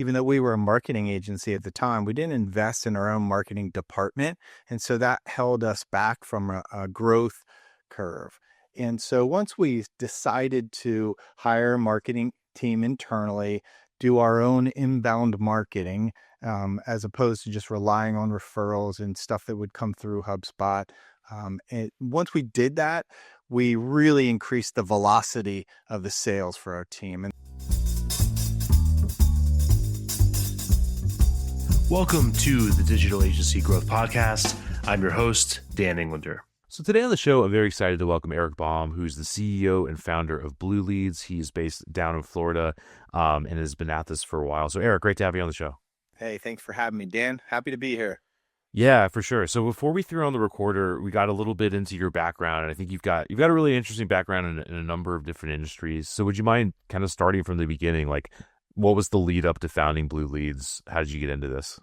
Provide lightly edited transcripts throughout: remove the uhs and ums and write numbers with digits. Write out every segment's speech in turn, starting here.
even though we were a marketing agency at the time, we didn't invest in our own marketing department. And so that held us back from a growth curve. And so once we decided to hire a marketing team internally, do our own inbound marketing, as opposed to just relying on referrals and stuff that would come through HubSpot. And once we did that, we really increased the velocity of the sales for our team. Welcome to the Digital Agency Growth Podcast. I'm your host, Dan Englander. So today on the show, I'm very excited to welcome Eric Baum, who's the CEO and founder of Blue Leads. He's based down in Florida and has been at this for a while. So Eric, great to have you on the show. Hey, thanks for having me, Dan. Happy to be here. Yeah, for sure. So before we threw on the recorder, we got a little bit into your background, and I think you've got a really interesting background in a number of different industries. So would you mind kind of starting from the beginning? Like, what was the lead up to founding Blue Leads? How did you get into this?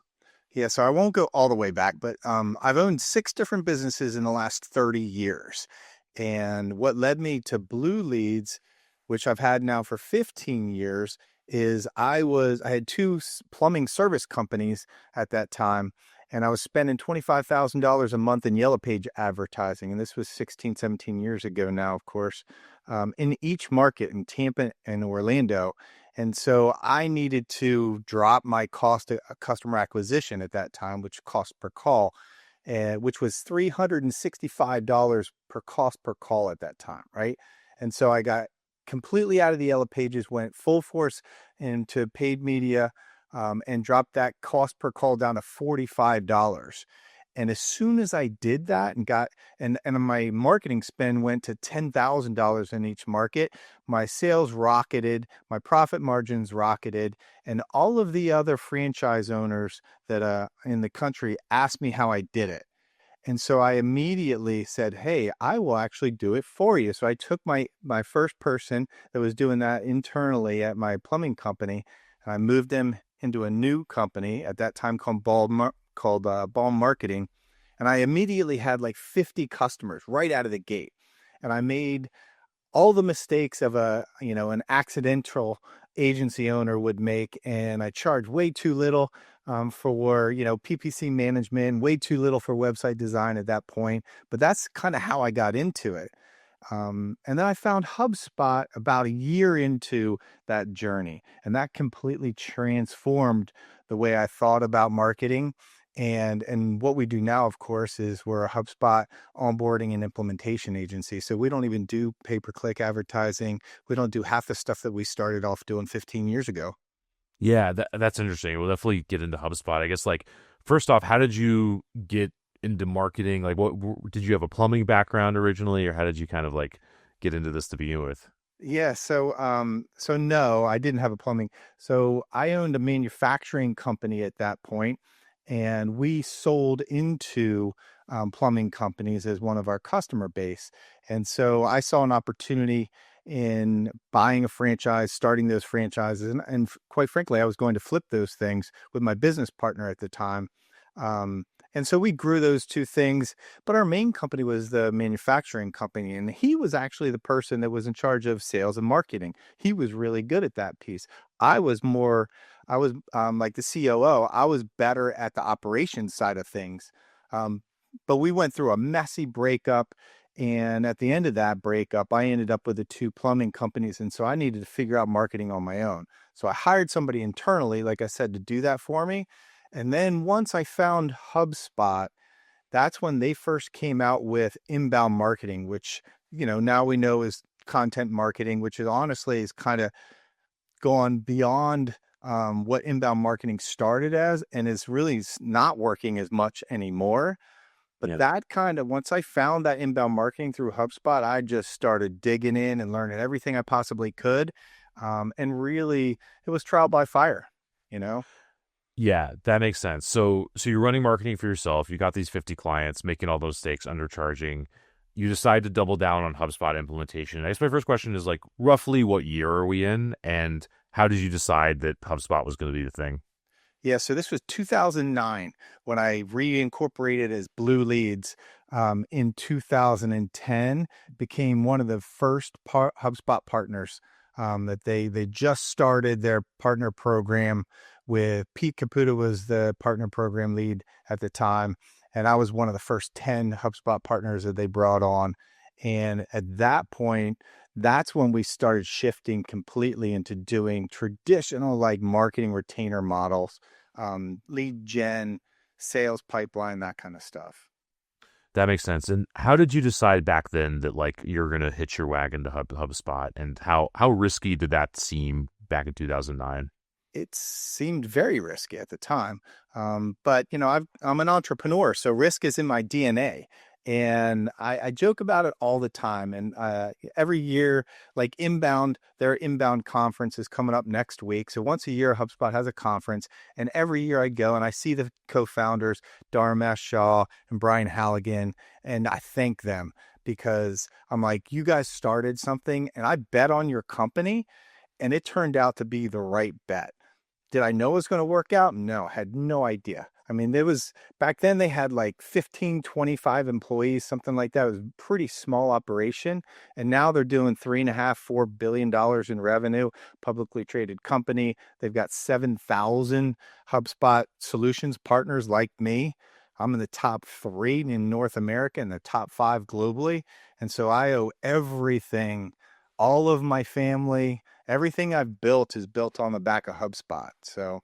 Yeah, so I won't go all the way back, but I've owned 6 different businesses in the last 30 years. And what led me to Blue Leads, which I've had now for 15 years, is I had 2 plumbing service companies at that time, and I was spending $25,000 a month in Yellow Page advertising. And this was 16, 17 years ago now, of course, in each market in Tampa and Orlando. And so I needed to drop my cost of customer acquisition at that time, which cost per call, which was $365 per cost per call at that time, right? And so I got completely out of the Yellow Pages, went full force into paid media, and dropped that cost per call down to $45. And as soon as I did that and my marketing spend went to $10,000 in each market, my sales rocketed, my profit margins rocketed, and all of the other franchise owners that in the country asked me how I did it. And so I immediately said, hey, I will actually do it for you. So I took my first person that was doing that internally at my plumbing company, and I moved them into a new company at that time called Baum Marketing. And I immediately had like 50 customers right out of the gate. And I made all the mistakes of an accidental agency owner would make. And I charged way too little for, PPC management, way too little for website design at that point. But that's kind of how I got into it. And then I found HubSpot about a year into that journey, and that completely transformed the way I thought about marketing. And what we do now, of course, is we're a HubSpot onboarding and implementation agency. So we don't even do pay-per-click advertising. We don't do half the stuff that we started off doing 15 years ago. Yeah, that's interesting. We'll definitely get into HubSpot. I guess, like, first off, how did you get into marketing? Like, what did you have a plumbing background originally, or how did you kind of like get into this to begin with? Yeah, so no, I didn't have a plumbing. So I owned a manufacturing company at that point, and we sold into plumbing companies as one of our customer base. And so I saw an opportunity in buying a franchise, starting those franchises, and quite frankly, I was going to flip those things with my business partner at the time. And so we grew those 2 things, but our main company was the manufacturing company, and he was actually the person that was in charge of sales and marketing. He was really good at that piece. I was like the COO. I was better at the operations side of things. But we went through a messy breakup, and at the end of that breakup, I ended up with the 2 plumbing companies, and so I needed to figure out marketing on my own. So I hired somebody internally, like I said, to do that for me. And then once I found HubSpot, that's when they first came out with inbound marketing, which, now we know is content marketing, which is honestly kind of gone beyond what inbound marketing started as, and is really not working as much anymore. But that kind of, once I found that inbound marketing through HubSpot, I just started digging in and learning everything I possibly could. And really, it was trial by fire, Yeah, that makes sense. So you're running marketing for yourself. You got these 50 clients, making all those mistakes, undercharging. You decide to double down on HubSpot implementation. I guess my first question is, like, roughly what year are we in, and how did you decide that HubSpot was going to be the thing? Yeah, so this was 2009 when I reincorporated as Blue Leads. In 2010, became one of the first HubSpot partners that they just started their partner program with Pete Caputa was the partner program lead at the time. And I was one of the first 10 HubSpot partners that they brought on. And at that point, that's when we started shifting completely into doing traditional like marketing retainer models, lead gen, sales pipeline, that kind of stuff. That makes sense. And how did you decide back then that like you're going to hitch your wagon to HubSpot, and how risky did that seem back in 2009? It seemed very risky at the time. But I'm an entrepreneur, so risk is in my DNA. And I joke about it all the time. And every year, like there are inbound conferences coming up next week. So once a year, HubSpot has a conference. And every year I go and I see the co-founders, Dharmesh Shah and Brian Halligan, and I thank them because I'm like, you guys started something and I bet on your company and it turned out to be the right bet. Did I know it was going to work out? No, I had no idea. I mean, back then they had like 15, 25 employees, something like that. It was a pretty small operation. And now they're doing $3.5–4 billion in revenue, publicly traded company. They've got 7,000 HubSpot Solutions partners like me. I'm in the top 3 in North America and the top 5 globally. And so I owe everything, all of my family, everything I've built is built on the back of HubSpot. So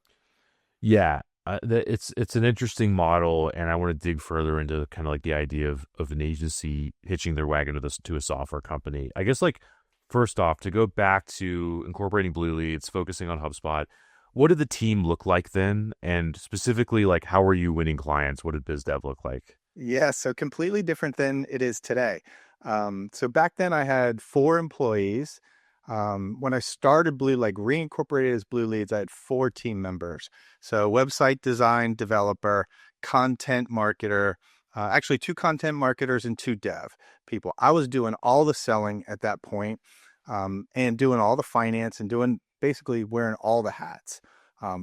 Yeah, it's an interesting model, and I want to dig further into kind of like the idea of an agency hitching their wagon to a software company. I guess like first off, to go back to incorporating Blue Leads, focusing on HubSpot, what did the team look like then? And specifically, like how were you winning clients? What did biz dev look like? yeah, so completely different than it is today. So back then I had 4 employees. When I started like reincorporated as Blue Leads, I had 4 team members. So website design developer, content marketer, actually 2 content marketers and 2 dev people. I was doing all the selling at that point, and doing all the finance and doing basically wearing all the hats.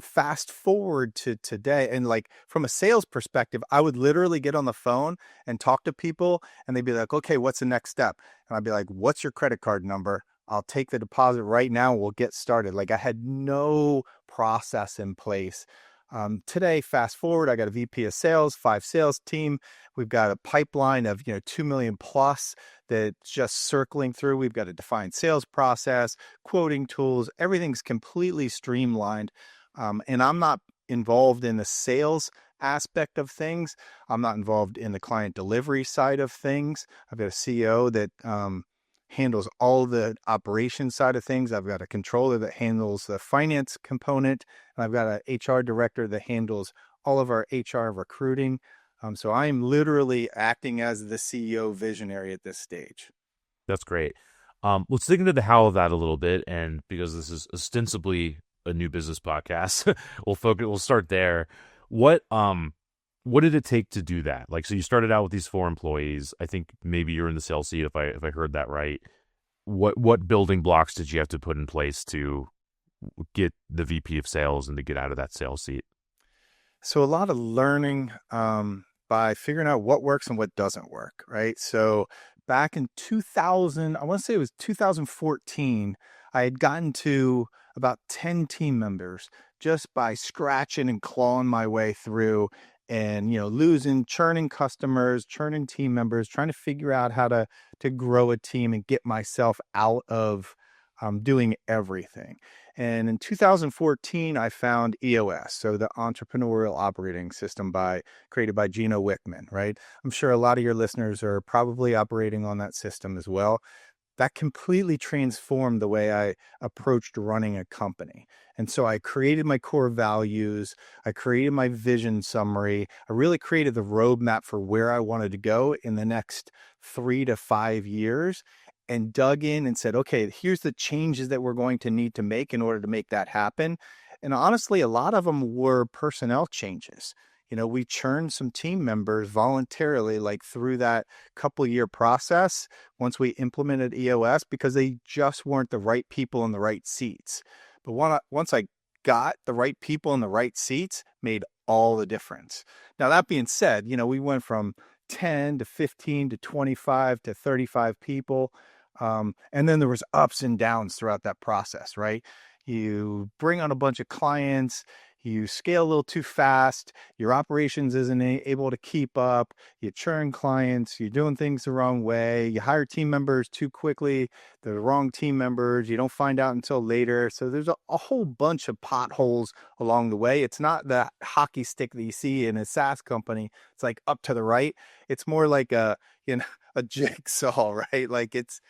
Fast forward to today, and like from a sales perspective, I would literally get on the phone and talk to people, and they'd be like, "Okay, what's the next step?" And I'd be like, "What's your credit card number? I'll take the deposit right now. We'll get started." Like I had no process in place. Today, fast forward, I got a VP of sales, 5 sales team. We've got a pipeline of 2 million plus that's just circling through. We've got a defined sales process, quoting tools. Everything's completely streamlined. And I'm not involved in the sales aspect of things. I'm not involved in the client delivery side of things. I've got a CEO that handles all the operations side of things. I've got a controller that handles the finance component, and I've got an HR director that handles all of our HR recruiting. So I'm literally acting as the CEO visionary at this stage. That's great. Let's dig into the how of that a little bit, and because this is ostensibly a new business podcast, we'll start there. What did it take to do that? Like, so you started out with these 4 employees. I think maybe you're in the sales seat if I heard that right. What building blocks did you have to put in place to get the VP of sales and to get out of that sales seat? So a lot of learning by figuring out what works and what doesn't work, right? So back in 2000, I want to say it was 2014, I had gotten to about 10 team members just by scratching and clawing my way through and churning customers, churning team members, trying to figure out how to grow a team and get myself out of doing everything. And in 2014, I found EOS, so the Entrepreneurial Operating System created by Gino Wickman, right? I'm sure a lot of your listeners are probably operating on that system as well. That completely transformed the way I approached running a company. And so I created my core values. I created my vision summary. I really created the roadmap for where I wanted to go in the next 3 to 5 years, and dug in and said, okay, here's the changes that we're going to need to make in order to make that happen. And honestly, a lot of them were personnel changes. We churned some team members voluntarily, like through that couple-year process once we implemented EOS, because they just weren't the right people in the right seats. But once I got the right people in the right seats, made all the difference. Now, that being said, we went from 10 to 15 to 25 to 35 people. And then there was ups and downs throughout that process, right? You bring on a bunch of clients, you scale a little too fast, your operations isn't able to keep up, you churn clients, you're doing things the wrong way, you hire team members too quickly, the wrong team members, you don't find out until later. So there's a whole bunch of potholes along the way. It's not the hockey stick that you see in a SaaS company. It's like up to the right. It's more like you know, a jigsaw, right? Like it's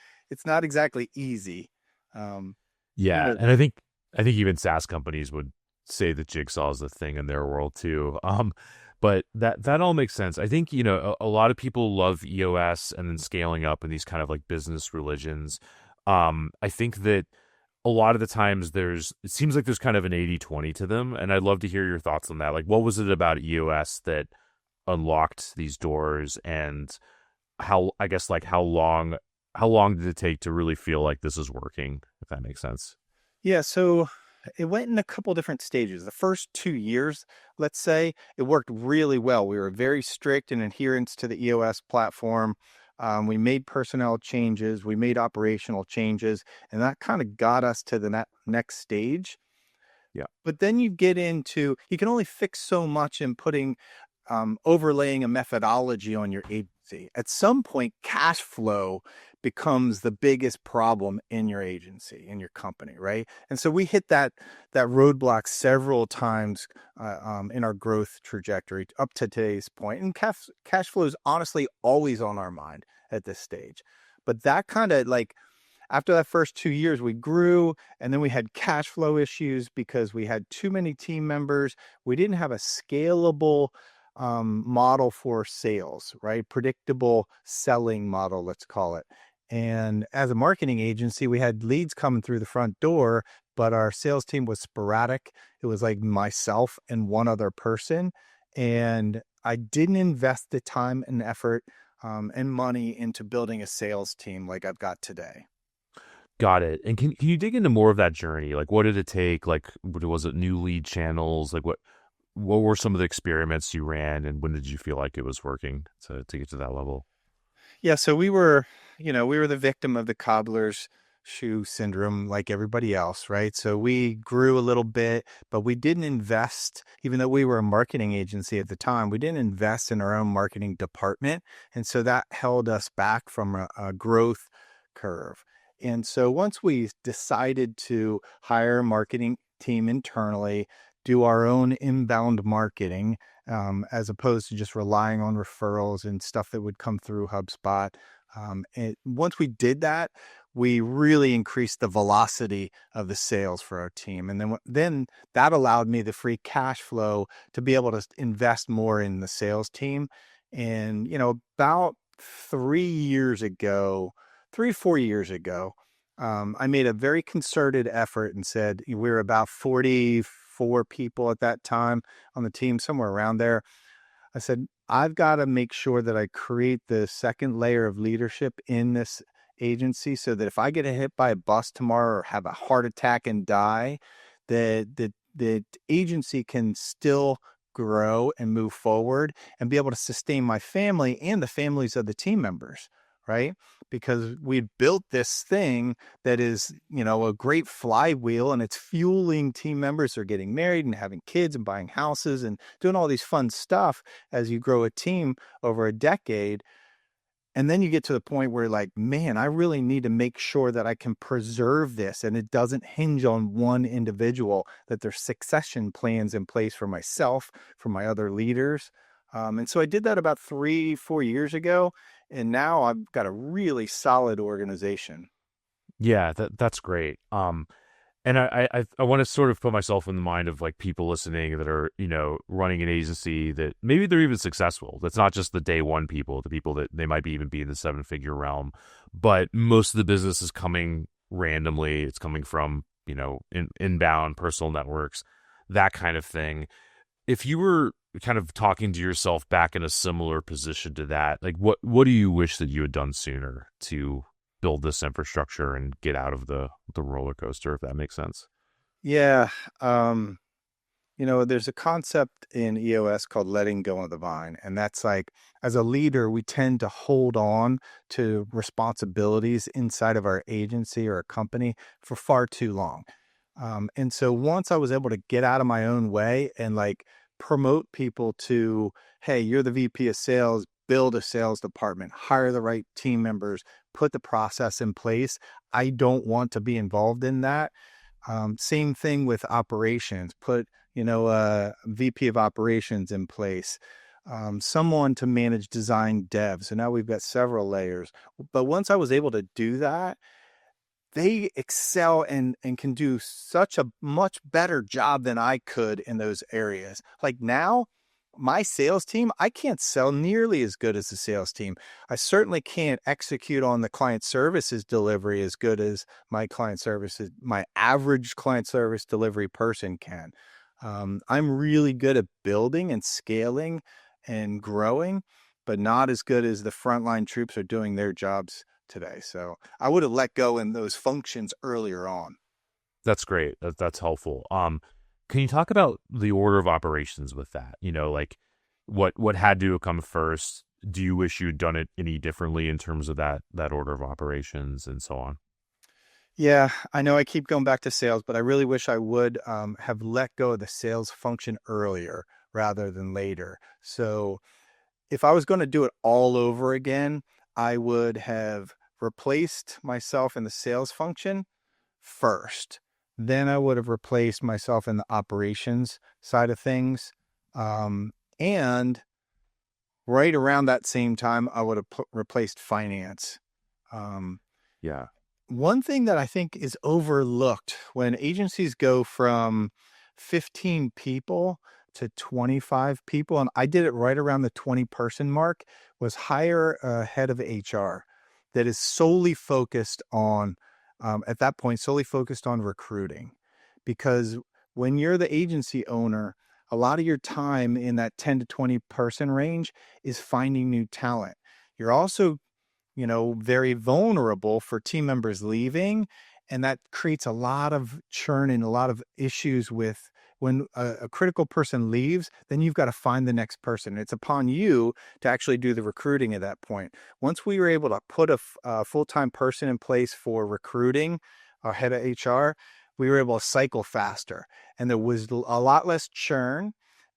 not exactly easy. Um, you Yeah, know, and I think even SaaS companies would say that jigsaw is a thing in their world too. But that all makes sense. I think a lot of people love EOS and then scaling up in these kind of like business religions. I think that a lot of the times it seems like there's kind of an 80-20 to them, and I'd love to hear your thoughts on that. Like, what was it about EOS that unlocked these doors, and how, I guess, like how long did it take to really feel like this is working, if that makes sense? yeah, so it went in a couple different stages. The first 2 years, let's say, it worked really well. We were very strict in adherence to the EOS platform. We made personnel changes, we made operational changes, and that kind of got us to the next stage. Yeah. But then you get into, you can only fix so much in putting overlaying a methodology on your agency. At some point, cash flow becomes the biggest problem in your agency, in your company, right? And so we hit that roadblock several times in our growth trajectory up to today's point. And cash flow is honestly always on our mind at this stage. But that kind of like after that first 2 years, we grew, and then we had cash flow issues because we had too many team members. We didn't have a scalable model for sales, right? Predictable selling model, let's call it. And as a marketing agency, we had leads coming through the front door, but our sales team was sporadic. It was like myself and one other person. And I didn't invest the time and effort and money into building a sales team like I've got today. Got it. And can you dig into more of that journey? Like, what did it take? Like, was it new lead channels? Like, what were some of the experiments you ran, and when did you feel like it was working to get to that level? Yeah, so we were the victim of the cobbler's shoe syndrome like everybody else, right? So we grew a little bit, but we didn't invest, even though we were a marketing agency at the time, we didn't invest in our own marketing department. And so that held us back from a growth curve. And so once we decided to hire a marketing team internally, do our own inbound marketing, as opposed to just relying on referrals and stuff that would come through HubSpot. Once we did that, we really increased the velocity of the sales for our team. And then that allowed me the free cash flow to be able to invest more in the sales team. And, about 3 years ago, 3, 4 years ago, I made a very concerted effort and said we were about 44 people at that time on the team, somewhere around there. I said, I've got to make sure that I create the second layer of leadership in this agency so that if I get hit by a bus tomorrow or have a heart attack and die, the agency can still grow and move forward and be able to sustain my family and the families of the team members, right? Because we built this thing that is, a great flywheel, and it's fueling team members. They're getting married and having kids and buying houses and doing all these fun stuff as you grow a team over a decade. And then you get to the point where like, man, I really need to make sure that I can preserve this and it doesn't hinge on one individual, that there's succession plans in place for myself, for my other leaders. And so I did that about 3, 4 years ago. And now I've got a really solid organization. Yeah, that's great. And I want to sort of put myself in the mind of like people listening that are, running an agency that maybe they're even successful. That's not just the day one people, the people that they might even be in the 7-figure realm, but most of the business is coming randomly. It's coming from, inbound personal networks, that kind of thing. If you were kind of talking to yourself back in a similar position to that, like what do you wish that you had done sooner to build this infrastructure and get out of the roller coaster, if that makes sense? Yeah. There's a concept in EOS called letting go of the vine. And that's like, as a leader, we tend to hold on to responsibilities inside of our agency or a company for far too long. And so once I was able to get out of my own way and like promote people to, hey, you're the VP of sales, build a sales department, hire the right team members, put the process in place. I don't want to be involved in that. Same thing with operations. Put, a VP of operations in place, someone to manage design dev. So now we've got several layers. But once I was able to do that, they excel and can do such a much better job than I could in those areas. Like now, my sales team, I can't sell nearly as good as the sales team. I certainly can't execute on the client services delivery as good as my average client service delivery person can. I'm really good at building and scaling and growing, but not as good as the frontline troops are doing their jobs today. So I would have let go in those functions earlier on. That's great. That's helpful. Can you talk about the order of operations with that? Like what had to come first? Do you wish you'd done it any differently in terms of that order of operations and so on? Yeah, I know I keep going back to sales, but I really wish I would have let go of the sales function earlier rather than later. So if I was going to do it all over again, I would have replaced myself in the sales function first. Then I would have replaced myself in the operations side of things. And right around that same time, I would have replaced finance. Um, Yeah. One thing that I think is overlooked when agencies go from 15 people to 25 people, and I did it right around the 20-person mark, was hire a head of HR that is solely focused on, at that point, solely focused on recruiting. Because when you're the agency owner, a lot of your time in that 10 to 20 person range is finding new talent. You're also very vulnerable for team members leaving. And that creates a lot of churn and a lot of issues with when a critical person leaves, then you've got to find the next person. It's upon you to actually do the recruiting at that point. Once we were able to put a full-time person in place for recruiting, our head of HR, we were able to cycle faster. And there was a lot less churn.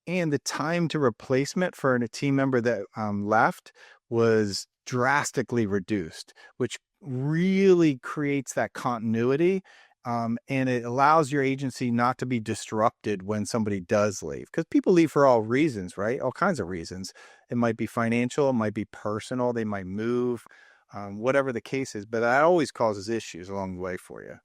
And the time to replacement for a team member that left was drastically reduced, which really creates that continuity. And it allows your agency not to be disrupted when somebody does leave, because people leave for all reasons, right? All kinds of reasons. It might be financial, it might be personal, they might move, whatever the case is, but that always causes issues along the way for you.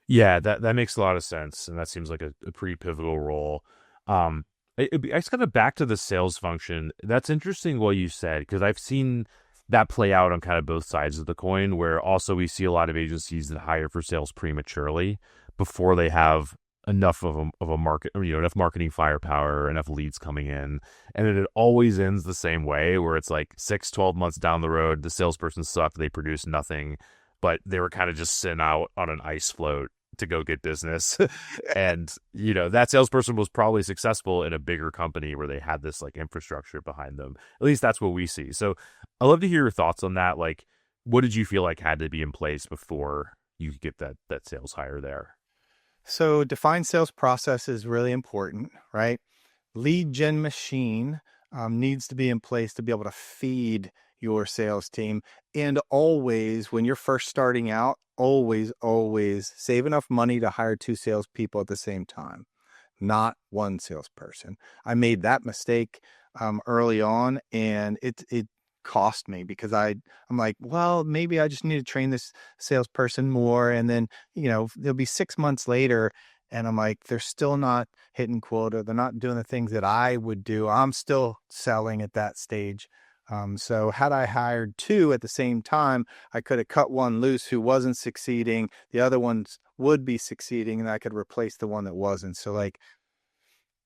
Yeah, that makes a lot of sense, and that seems like a pretty pivotal role. Um, I just kind of back to the sales function. That's interesting what you said, because I've seen that play out on kind of both sides of the coin, where also we see a lot of agencies that hire for sales prematurely before they have enough of a market, or, enough marketing firepower, enough leads coming in. And then it always ends the same way, where it's like 6, 12 months down the road, the salesperson sucked, they produced nothing, but they were kind of just sent out on an ice float to go get business. And, that salesperson was probably successful in a bigger company where they had this like infrastructure behind them. At least that's what we see. So I'd love to hear your thoughts on that. Like, what did you feel like had to be in place before you could get that sales hire there? So defined sales process is really important, right? Lead gen machine needs to be in place to be able to feed your sales team. And always, when you're first starting out, always save enough money to hire 2 salespeople at the same time, not 1 salesperson. I made that mistake early on, and it cost me because I'm like, well, maybe I just need to train this salesperson more, and then it'll be 6 months later, and I'm like, they're still not hitting quota. They're not doing the things that I would do. I'm still selling at that stage. So had I hired 2 at the same time, I could have cut one loose who wasn't succeeding. The other ones would be succeeding, and I could replace the one that wasn't. So like,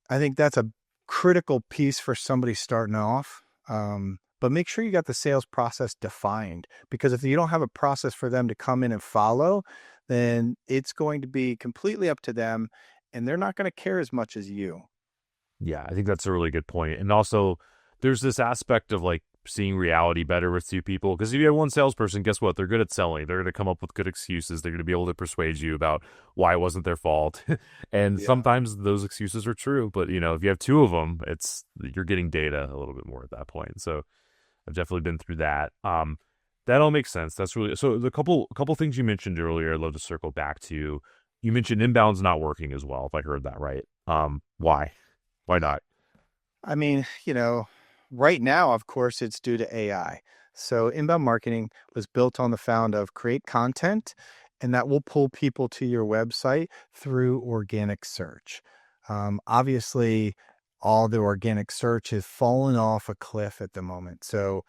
I think that's a critical piece for somebody starting off. But make sure you got the sales process defined, because if you don't have a process for them to come in and follow, then it's going to be completely up to them, and they're not going to care as much as you. Yeah, I think that's a really good point. And also, there's this aspect of like seeing reality better with two people. Because if you have one salesperson, guess what? They're good at selling. They're going to come up with good excuses. They're going to be able to persuade you about why it wasn't their fault. And Yeah. sometimes those excuses are true. But, if you have two of them, you're getting data a little bit more at that point. So I've definitely been through that. That all makes sense. That's really so. The couple things you mentioned earlier, I'd love to circle back to. You mentioned inbound's not working as well, if I heard that right. Why? Why not? I mean, right now, of course, it's due to AI. So inbound marketing was built on the found of create content, and that will pull people to your website through organic search. Obviously, all the organic search has fallen off a cliff at the moment. So,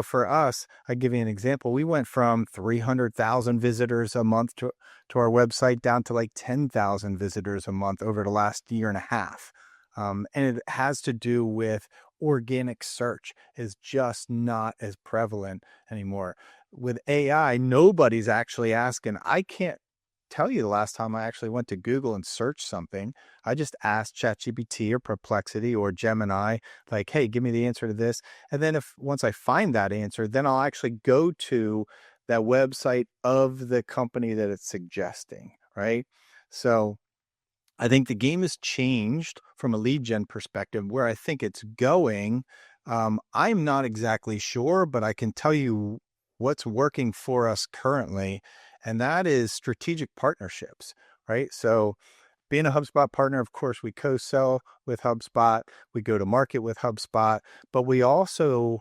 for us, I give you an example. We went from 300,000 visitors a month to our website down to like 10,000 visitors a month over the last year and a half. And it has to do with organic search is just not as prevalent anymore. With AI, nobody's actually asking. I can't tell you the last time I actually went to Google and searched something. I just asked ChatGPT or Perplexity or Gemini, like, hey, give me the answer to this. And then once I find that answer, then I'll actually go to that website of the company that it's suggesting, right? So I think the game has changed from a lead gen perspective. Where I think it's going, I'm not exactly sure, but I can tell you what's working for us currently, and that is strategic partnerships, right? So being a HubSpot partner, of course, we co-sell with HubSpot, we go to market with HubSpot, but we also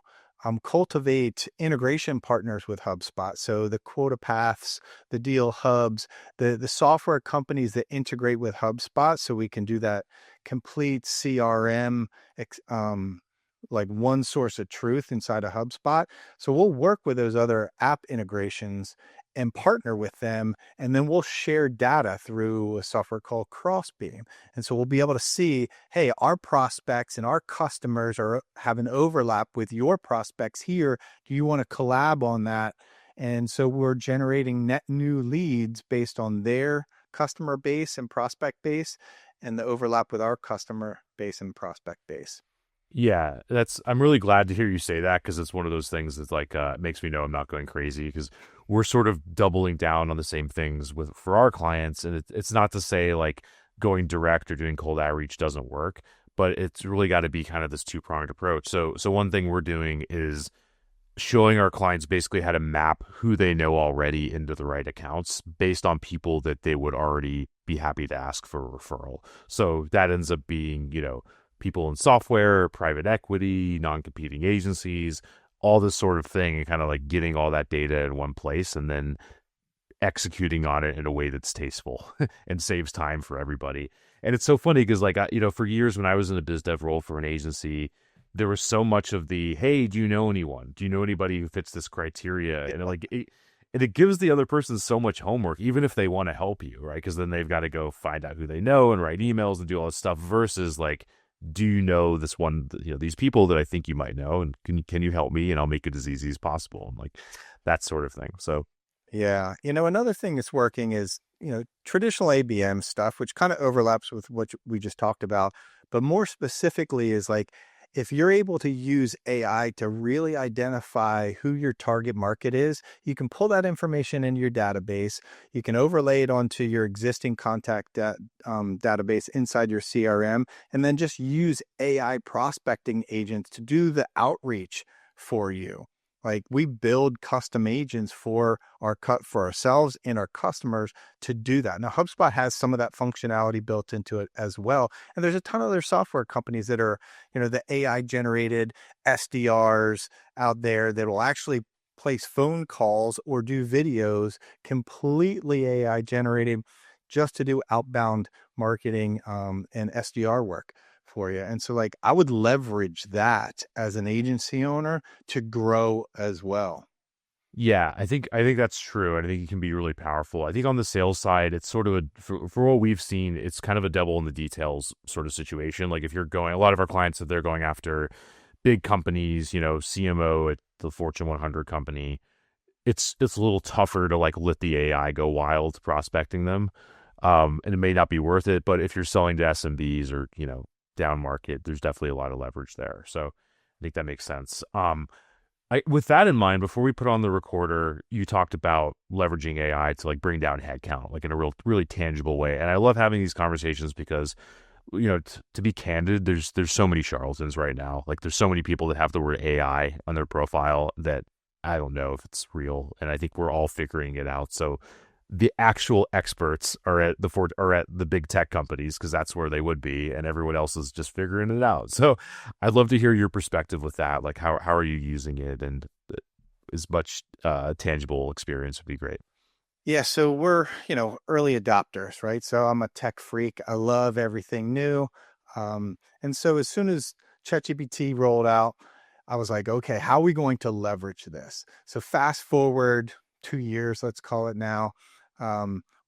cultivate integration partners with HubSpot. So the quota paths, the deal hubs, the software companies that integrate with HubSpot, so we can do that complete CRM, like one source of truth inside of HubSpot. So we'll work with those other app integrations and partner with them, and then we'll share data through a software called Crossbeam. And so we'll be able to see, hey, our prospects and our customers have an overlap with your prospects here. Do you want to collab on that? And so we're generating net new leads based on their customer base and prospect base and the overlap with our customer base and prospect base. Yeah, I'm really glad to hear you say that, because it's one of those things that's like makes me know I'm not going crazy, because we're sort of doubling down on the same things for our clients, and it's not to say like going direct or doing cold outreach doesn't work, but it's really got to be kind of this two-pronged approach. So one thing we're doing is showing our clients basically how to map who they know already into the right accounts based on people that they would already be happy to ask for a referral. So that ends up being, people in software, private equity, non-competing agencies, all this sort of thing, and kind of like getting all that data in one place and then executing on it in a way that's tasteful and saves time for everybody. And it's so funny because for years when I was in a biz dev role for an agency, there was so much of the, hey, do you know anyone? Do you know anybody who fits this criteria? And it gives the other person so much homework, even if they want to help you, right? Because then they've got to go find out who they know and write emails and do all this stuff versus like, do you know this one, these people that I think you might know, and can you help me, and I'll make it as easy as possible, and like that sort of thing. So yeah, another thing that's working is, traditional ABM stuff, which kind of overlaps with what we just talked about, but more specifically is like, if you're able to use AI to really identify who your target market is, you can pull that information into your database. You can overlay it onto your existing contact database inside your CRM, and then just use AI prospecting agents to do the outreach for you. Like, we build custom agents for ourselves and our customers to do that. Now, HubSpot has some of that functionality built into it as well. And there's a ton of other software companies that are, the AI generated SDRs out there that will actually place phone calls or do videos completely AI generated just to do outbound marketing and SDR work for you. And so like, I would leverage that as an agency owner to grow as well. yeah, I think that's true, and I think it can be really powerful. I think on the sales side, it's sort of for what we've seen, it's kind of a devil in the details sort of situation. Like if you're going, a lot of our clients that they're going after big companies, CMO at the Fortune 100 company, it's a little tougher to like let the AI go wild prospecting them, and it may not be worth it. But if you're selling to SMBs or down market, there's definitely a lot of leverage there. So I think that makes sense. With that in mind, before we put on the recorder, you talked about leveraging AI to like bring down headcount, like in a really tangible way. And I love having these conversations because, to be candid, there's so many charlatans right now. Like there's so many people that have the word AI on their profile that I don't know if it's real, and I think we're all figuring it out. So the actual experts are at the big tech companies because that's where they would be, and everyone else is just figuring it out. So I'd love to hear your perspective with that. Like how are you using it, and as much tangible experience would be great. Yeah, so we're, early adopters, right? So I'm a tech freak. I love everything new. And so as soon as ChatGPT rolled out, I was like, okay, how are we going to leverage this? So fast forward 2 years, let's call it now.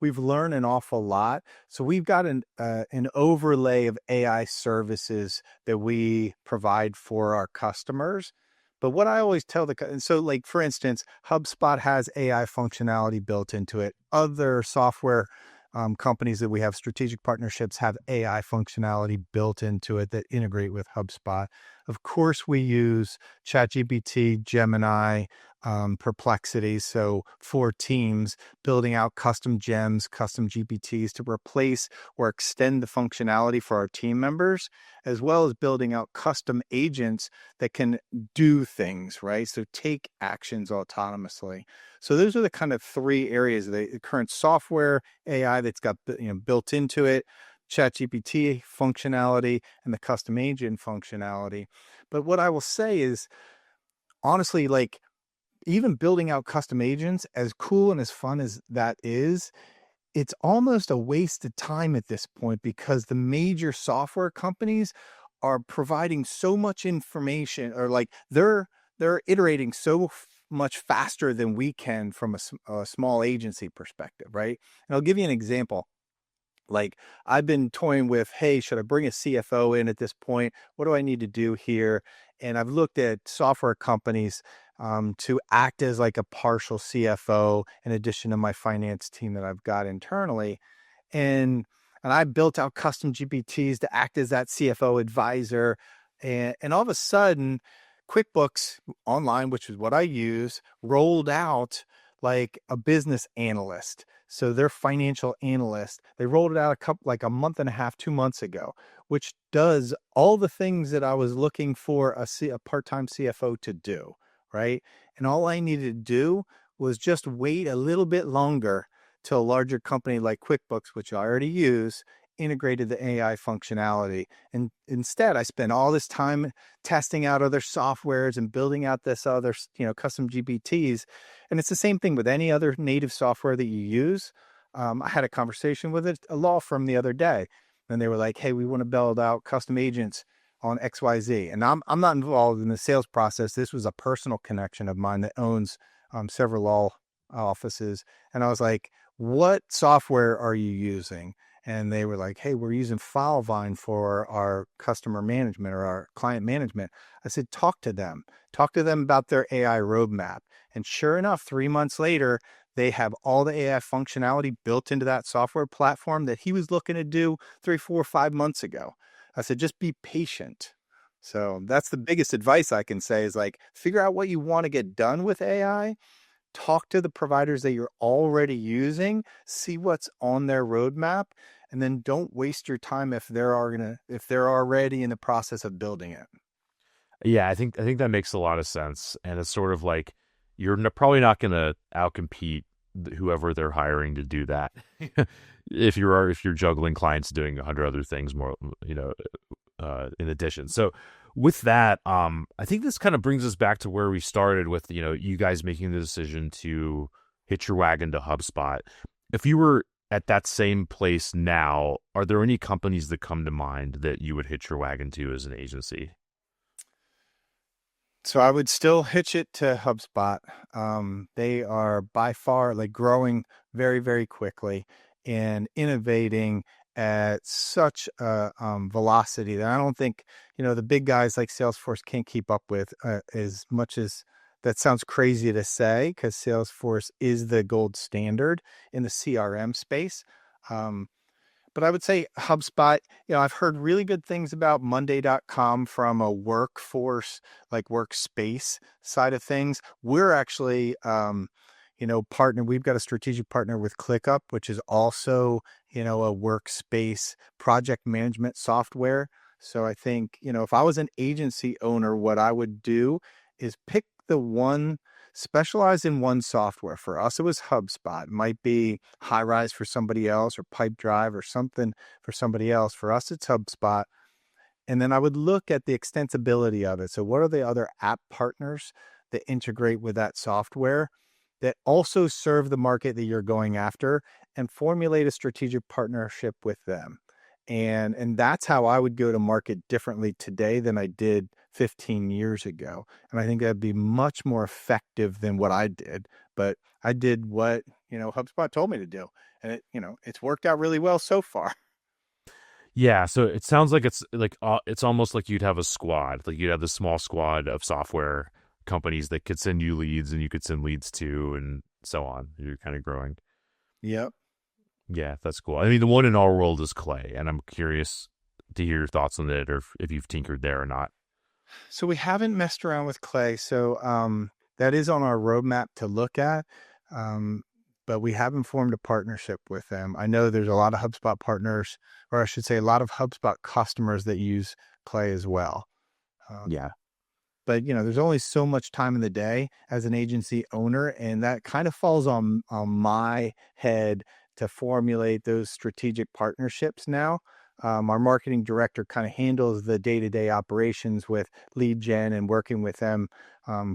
We've learned an awful lot. So we've got an overlay of AI services that we provide for our customers. But what I always tell and so like, for instance, HubSpot has AI functionality built into it. Other software companies that we have strategic partnerships have AI functionality built into it that integrate with HubSpot. Of course, we use ChatGPT, Gemini, Perplexity. So for teams, building out custom gems, custom GPTs to replace or extend the functionality for our team members, as well as building out custom agents that can do things, right? So take actions autonomously. So those are the kind of three areas: the current software AI that's got built into it, ChatGPT functionality, and the custom agent functionality. But what I will say is, honestly, like, even building out custom agents, as cool and as fun as that is, it's almost a waste of time at this point because the major software companies are providing so much information, or like they're iterating so much faster than we can from a small agency perspective, right? And I'll give you an example. Like, I've been toying with, hey, should I bring a CFO in at this point? What do I need to do here? And I've looked at software companies to act as like a partial CFO in addition to my finance team that I've got internally. And I built out custom GPTs to act as that CFO advisor. And all of a sudden, QuickBooks Online, which is what I use, rolled out like a business analyst. So their financial analyst, they rolled it out like a month and a half, 2 months ago, which does all the things that I was looking for a part-time CFO to do, right? And all I needed to do was just wait a little bit longer till a larger company like QuickBooks, which I already use, integrated the AI functionality. And instead, I spent all this time testing out other softwares and building out this other, custom GPTs. And it's the same thing with any other native software that you use. I had a conversation with a law firm the other day, and they were like, "Hey, we want to build out custom agents on XYZ." And I'm not involved in the sales process. This was a personal connection of mine that owns several law offices. And I was like, "What software are you using?" And they were like, "Hey, we're using FileVine for our customer management or our client management." I said, talk to them about their AI roadmap. And sure enough, 3 months later, they have all the AI functionality built into that software platform that he was looking to do 3, 4, 5 months ago. I said, just be patient. So that's the biggest advice I can say, is like, figure out what you want to get done with AI. Talk to the providers that you're already using, see what's on their roadmap, and then don't waste your time if they're already in the process of building it. Yeah, I think that makes a lot of sense, and it's sort of like you're probably not going to outcompete whoever they're hiring to do that. If you're juggling clients doing 100 other things more, in addition. So with that, I think this kind of brings us back to where we started with, you guys making the decision to hitch your wagon to HubSpot. If you were at that same place now, are there any companies that come to mind that you would hitch your wagon to as an agency? So I would still hitch it to HubSpot. They are by far like growing very, very quickly and innovating at such a velocity that I don't think, the big guys like Salesforce can't keep up with, as much as that sounds crazy to say, because Salesforce is the gold standard in the CRM space. Um, But I would say HubSpot, I've heard really good things about Monday.com from a workforce, like workspace side of things. We're actually, partner. We've got a strategic partner with ClickUp, which is also, a workspace project management software. So I think, if I was an agency owner, what I would do is pick the one, specialize in one software. For us, it was HubSpot. It might be High Rise for somebody else, or Pipe Drive or something for somebody else. For us, it's HubSpot. And then I would look at the extensibility of it. So what are the other app partners that integrate with that software that also serve the market that you're going after, and formulate a strategic partnership with them. And that's how I would go to market differently today than I did 15 years ago. And I think that'd be much more effective than what I did. But I did what, HubSpot told me to do. And it's worked out really well so far. Yeah, so it sounds like it's almost like you'd have a squad, like you'd have this small squad of software companies that could send you leads and you could send leads to, and so on. You're kind of growing. Yep. Yeah, that's cool. I mean, the one in our world is Clay, and I'm curious to hear your thoughts on it, or if you've tinkered there or not. So we haven't messed around with Clay. So that is on our roadmap to look at. But we haven't formed a partnership with them. I know there's a lot of HubSpot partners, or I should say a lot of HubSpot customers that use Clay as well. Yeah. But there's only so much time in the day as an agency owner, and that kind of falls on my head to formulate those strategic partnerships now. Our marketing director kind of handles the day-to-day operations with lead gen and working with them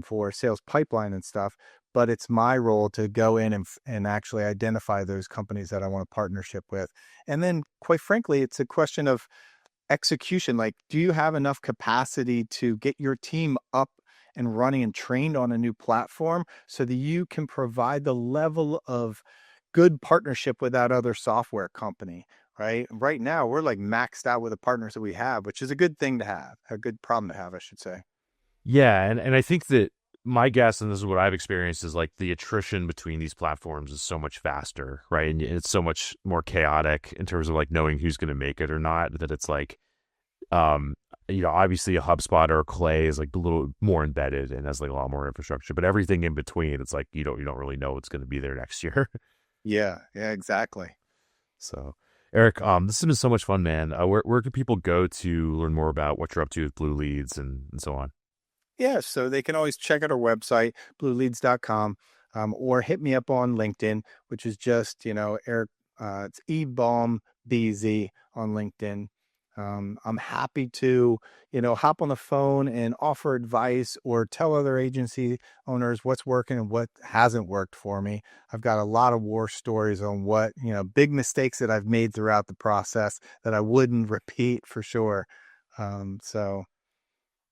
for sales pipeline and stuff. But it's my role to go in and actually identify those companies that I want a partnership with. And then, quite frankly, it's a question of execution. Like, do you have enough capacity to get your team up and running and trained on a new platform so that you can provide the level of good partnership with that other software company? Right now, we're like maxed out with the partners that we have, which is a good thing to have, a good problem to have, I should say. Yeah, and I think that my guess, and this is what I've experienced, is like the attrition between these platforms is so much faster, right? And it's so much more chaotic in terms of like knowing who's going to make it or not, that it's like, obviously a HubSpot or a Clay is like a little more embedded and has like a lot more infrastructure, but everything in between, it's like you don't really know what's going to be there next year. Yeah, exactly. So, Eric, this has been so much fun, man. Where can people go to learn more about what you're up to with Blue Leads and so on? Yeah, so they can always check out our website, blueleads.com, or hit me up on LinkedIn, which is just, Eric, it's E Baum BZ on LinkedIn. I'm happy to, hop on the phone and offer advice or tell other agency owners what's working and what hasn't worked for me. I've got a lot of war stories on what, big mistakes that I've made throughout the process that I wouldn't repeat for sure. So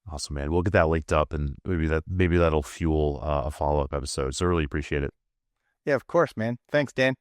Awesome, man. We'll get that linked up, and maybe that'll fuel a follow-up episode. So really appreciate it. yeah, of course, man. Thanks, Dan.